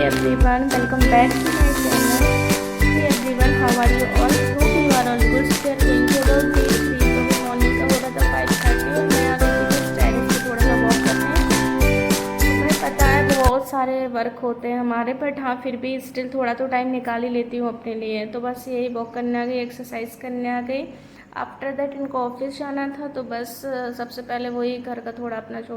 everyone, welcome back to my channel. Hey everyone, how are you all? Hope you are all good. We are going to about day 3. तो भी morning का हो रहा था 5:30 और मैं आ गई थी कुछ टेरेस पे थोड़ा सा वॉक करने। तुम्हें पता है बहुत सारे वर्क होते हैं हमारे, बट हाँ फिर भी स्टिल थोड़ा तो टाइम निकाल ही लेती हूँ अपने लिए। तो बस यही वॉक करने आ गई, एक्सरसाइज करने आ गई। आफ्टर दैट इनको ऑफिस जाना था, तो बस सबसे पहले वही घर का थोड़ा अपना जो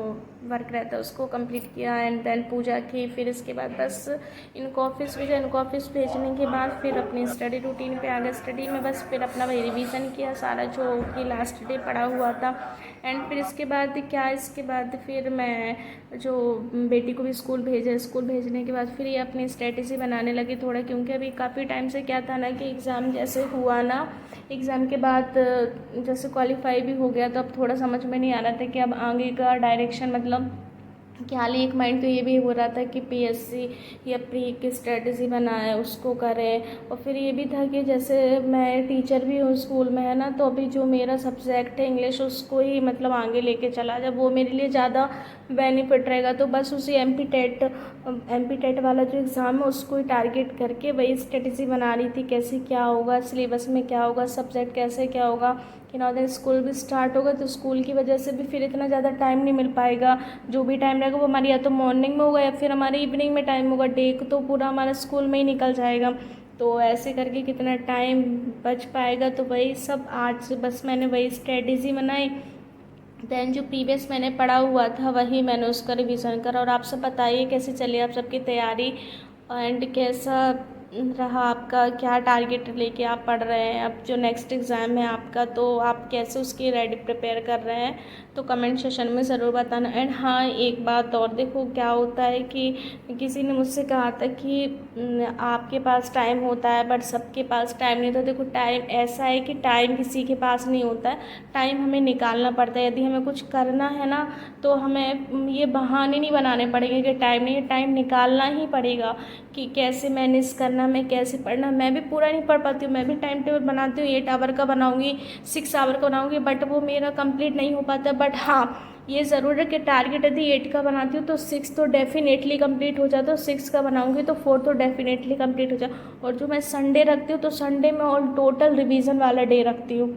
वर्क रहता है उसको कंप्लीट किया एंड देन पूजा की। फिर इसके बाद बस इनको ऑफिस भेजा। इनको ऑफिस भेजने के बाद फिर अपनी स्टडी रूटीन पे आ गए। स्टडी में बस फिर अपना वही रिवीजन किया सारा जो कि लास्ट डे पढ़ा हुआ था। एंड फिर इसके बाद क्या, इसके बाद फिर मैं जो बेटी को भी स्कूल भेजा। स्कूल भेजने के बाद फिर ये अपनी स्ट्रेटेजी बनाने लगी थोड़ा, क्योंकि अभी काफ़ी टाइम से क्या था ना कि एग्ज़ाम जैसे हुआ ना, एग्ज़ाम के बाद जैसे क्वालिफाई भी हो गया, तो अब थोड़ा समझ में नहीं आ रहा था कि अब आगे का डायरेक्शन मतलब कि हाल ही एक माइंड तो ये भी हो रहा था कि पीएससी या प्री की स्ट्रेटजी बनाए उसको करें। और फिर ये भी था कि जैसे मैं टीचर भी हूँ स्कूल में है ना, तो अभी जो मेरा सब्जेक्ट है इंग्लिश उसको ही मतलब आगे लेके चला जाए, वो मेरे लिए ज़्यादा बेनिफिट रहेगा। तो बस उसी एमपी टेट वाला जो एग्ज़ाम है उसको ही टारगेट करके वही स्ट्रेटजी बना रही थी, कैसे क्या होगा, सिलेबस में क्या होगा, सब्जेक्ट कैसे क्या होगा। कि ना देन स्कूल भी स्टार्ट होगा, तो स्कूल की वजह से भी फिर इतना ज़्यादा टाइम नहीं मिल पाएगा। जो भी टाइम रहेगा वो हमारी या तो मॉर्निंग में होगा या फिर हमारे इवनिंग में टाइम होगा। डे तो पूरा हमारा स्कूल में ही निकल जाएगा। तो ऐसे करके कितना टाइम बच पाएगा, तो वही सब आज बस मैंने वही स्ट्रेटेजी बनाई। देन जो प्रीवियस मैंने पढ़ा हुआ था वही मैंने उसका रिवीजन करा। और आप सब बताइए कैसे चली आप सबकी तैयारी एंड कैसा रहा आपका, क्या टारगेट लेके आप पढ़ रहे हैं। अब जो नेक्स्ट एग्ज़ाम है आपका, तो आप कैसे उसकी रेडी प्रिपेयर कर रहे हैं, तो कमेंट सेशन में ज़रूर बताना। एंड हाँ एक बात और, देखो क्या होता है कि किसी ने मुझसे कहा था कि आपके पास टाइम होता है बट सबके पास टाइम नहीं होता। देखो टाइम ऐसा है कि टाइम किसी के पास नहीं होता है, टाइम हमें निकालना पड़ता है। यदि हमें कुछ करना है ना, तो हमें ये बहाने नहीं बनाने पड़ेंगे कि टाइम नहीं है, टाइम निकालना ही पड़ेगा कि कैसे मैनेज करना, मैं कैसे पढ़ना। मैं भी पूरा नहीं पढ़ पाती हूँ, मैं भी टाइम टेबल बनाती हूँ 8 आवर का बनाऊँगी, 6 आवर का बनाऊँगी, बट वो मेरा कंप्लीट नहीं हो पाता। बट हाँ ये ज़रूर है कि टारगेट यदि 8 का बनाती हूँ तो 6 तो डेफिनेटली कंप्लीट हो जाता है, 6 का बनाऊँगी तो 4 तो डेफिनेटली कंप्लीट हो जाए। और जो मैं संडे रखती हूँ, तो संडे में ऑल टोटल रिवीजन वाला डे रखती हूँ।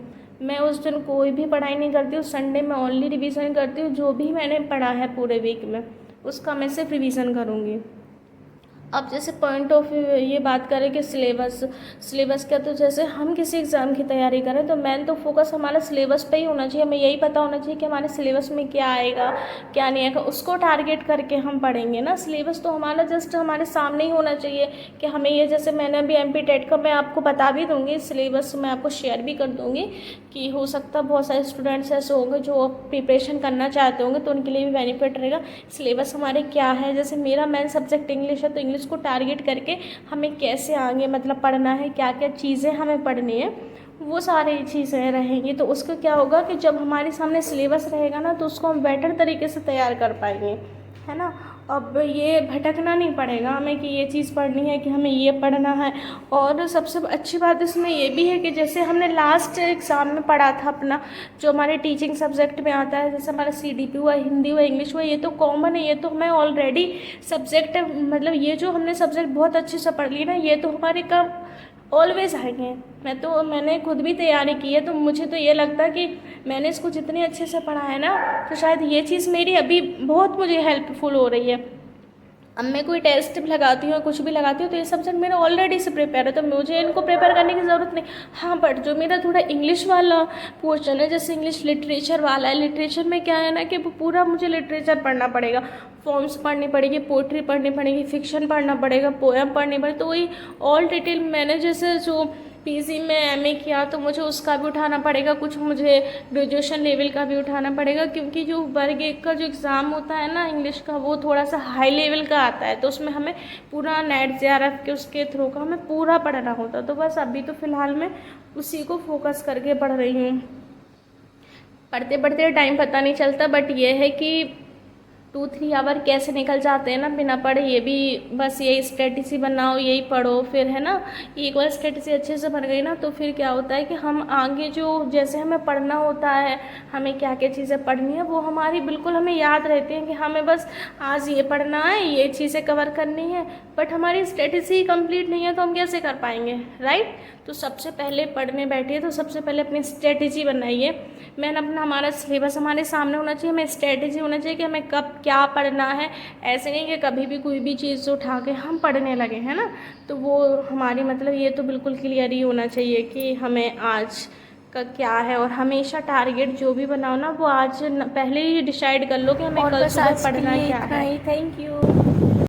मैं उस दिन कोई भी पढ़ाई नहीं करती हूँ, संडे में ओनली रिवीजन करती हूँ। जो भी मैंने पढ़ा है पूरे वीक में उसका मैं सिर्फ रिवीजन करूँगी। अब जैसे पॉइंट ऑफ व्यू ये बात करें कि सिलेबस क्या, तो जैसे हम किसी एग्ज़ाम की तैयारी करें तो मेन तो फोकस हमारा सिलेबस पे ही होना चाहिए। हमें यही पता होना चाहिए कि हमारे सिलेबस में क्या आएगा क्या नहीं आएगा, उसको टारगेट करके हम पढ़ेंगे ना। सिलेबस तो हमारा जस्ट हमारे सामने ही होना चाहिए कि हमें ये, जैसे मैंने अभी एमपी टेट का मैं आपको बता भी दूँगी, सिलेबस मैं आपको शेयर भी कर दूँगी कि हो सकता है बहुत सारे स्टूडेंट्स ऐसे होंगे जो प्रिपरेशन करना चाहते होंगे, तो उनके लिए भी बेनिफिट रहेगा। सिलेबस हमारे क्या है, जैसे मेरा मेन सब्जेक्ट इंग्लिश है, तो इंग्लिश को टारगेट करके हमें कैसे आगे मतलब पढ़ना है, क्या क्या चीज़ें हमें पढ़नी है, वो सारी चीज़ें रहेंगी। तो उसका क्या होगा कि जब हमारे सामने सिलेबस रहेगा ना, तो उसको हम बेटर तरीके से तैयार कर पाएंगे, है ना। अब ये भटकना नहीं पड़ेगा हमें कि ये चीज़ पढ़नी है, कि हमें ये पढ़ना है। और सबसे अच्छी बात इसमें ये भी है कि जैसे हमने लास्ट एग्ज़ाम में पढ़ा था अपना जो हमारे टीचिंग सब्जेक्ट में आता है, जैसे हमारा सीडीपी हुआ, हिंदी हुआ, इंग्लिश हुआ, ये तो कॉमन है, ये तो हमें ऑलरेडी सब्जेक्ट मतलब ये जो हमने सब्जेक्ट बहुत अच्छे से पढ़ लिया ना, ये तो हमारे काम ऑलवेज आएंगे। मैंने खुद भी तैयारी की है, तो मुझे तो ये लगता है कि मैंने इसको जितने अच्छे से पढ़ा है ना, तो शायद ये चीज़ मेरी अभी बहुत मुझे हेल्पफुल हो रही है। अब मैं कोई टेस्ट भी लगाती हूँ, कुछ भी लगाती हूँ, तो ये सब्जेक्ट मेरा ऑलरेडी से प्रिपेयर है, तो मुझे इनको प्रिपेयर करने की ज़रूरत नहीं। हाँ बट जो मेरा थोड़ा इंग्लिश वाला पोर्शन है, जैसे इंग्लिश लिटरेचर वाला है, लिटरेचर में क्या है ना कि पूरा मुझे लिटरेचर पढ़ना पड़ेगा, फॉर्म्स पढ़नी पड़ेगी, पोइट्री पढ़नी पड़ेगी, फिक्शन पढ़ना पड़ेगा, पोएम पढ़नी पड़ेगी। तो वही ऑल डिटेल मैंने जैसे जो पीजी में एमए किया, तो मुझे उसका भी उठाना पड़ेगा, कुछ मुझे ग्रेजुएशन लेवल का भी उठाना पड़ेगा, क्योंकि जो वर्ग 1 का जो एग्ज़ाम होता है ना इंग्लिश का, वो थोड़ा सा हाई लेवल का आता है, तो उसमें हमें पूरा नेट जेआरएफ के उसके थ्रू का हमें पूरा पढ़ना होता है। तो बस अभी तो फ़िलहाल मैं उसी को फोकस करके पढ़ रही हूँ। पढ़ते पढ़ते टाइम पता नहीं चलता, बट ये है कि 2-3 आवर कैसे निकल जाते हैं ना बिना पढ़े। ये भी बस यही स्ट्रेटजी बनाओ, यही पढ़ो, फिर है ना, एक बार स्ट्रेटजी अच्छे से बन गई ना तो फिर क्या होता है कि हम आगे जो जैसे हमें पढ़ना होता है, हमें क्या क्या चीज़ें पढ़नी है वो हमारी बिल्कुल हमें याद रहती हैं कि हमें बस आज ये पढ़ना है, ये चीज़ें कवर करनी है। बट हमारी स्ट्रेटजी कंप्लीट नहीं है तो हम कैसे कर पाएंगे, राइट। तो सबसे पहले पढ़ने बैठिए तो सबसे पहले अपनी स्ट्रेटजी बनाइए। मैंने अपना हमारा सिलेबस हमारे सामने होना चाहिए, हमें स्ट्रेटजी होना चाहिए कि हमें कब क्या पढ़ना है। ऐसे नहीं कि कभी भी कोई भी चीज़ उठा के हम पढ़ने लगे, है ना। तो वो हमारी मतलब ये तो बिल्कुल क्लियर ही होना चाहिए कि हमें आज का क्या है। और हमेशा टारगेट जो भी बनाओ ना वो आज पहले ही डिसाइड कर लो कि हमें कल सुबह पढ़ना क्या है। Thank you.